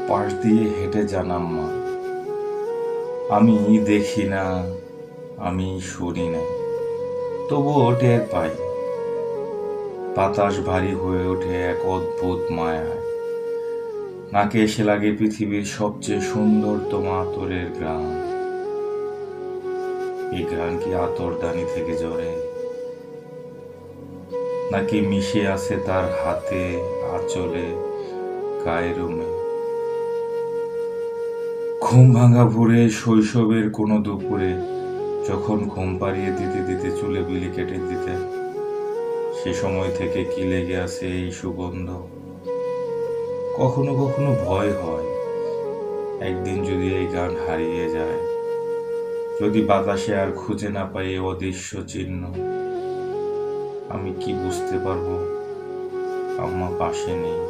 পাশ দিয়ে হেঁটে যান আম্মা। আমি দেখি না, আমি শুনি না, তবুও টের পাই। বাতাস ভারী হয়ে ওঠে এক অদ্ভুত মায়ায়। নাকে এসে লাগে পৃথিবীর সবচেয়ে সুন্দরতম আতরের ঘ্রাণ। এই ঘ্রাণ কি আতরদানি থেকে ঝরে, নাকি মিশে আছে তার হাতে, আঁচলে, গায়ের রুমে? ঘুম ভাঙা ভোরে, শৈশবের কোনো দুপুরে, যখন ঘুম পাড়িয়ে দিতে দিতে চুলে বিলি কেটে দিতে, সে সময় থেকে কি লেগে আছে এই সুগন্ধ। কখনো কখনো ভয় হয়, একদিন যদি এই গান হারিয়ে যায়, যদি বাতাসে আর খুঁজে না পাই এই অদৃশ্য চিহ্ন, আমি কি বুঝতে পারবো আম্মা পাশে নেই?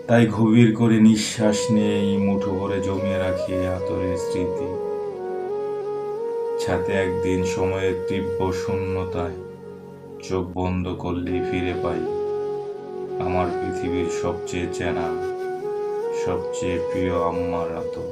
তাই গভীর করে নিঃশ্বাস নিয়ে এই মুঠো ভরে জমিয়ে রাখি এই আতরের স্মৃতি, যাতে একদিন সময়ের তীব্র শূন্যতায় চোখ বন্ধ করলেই ফিরে পাই আমার পৃথিবীর সবচেয়ে চেনা, সবচেয়ে প্রিয় আম্মার আতর।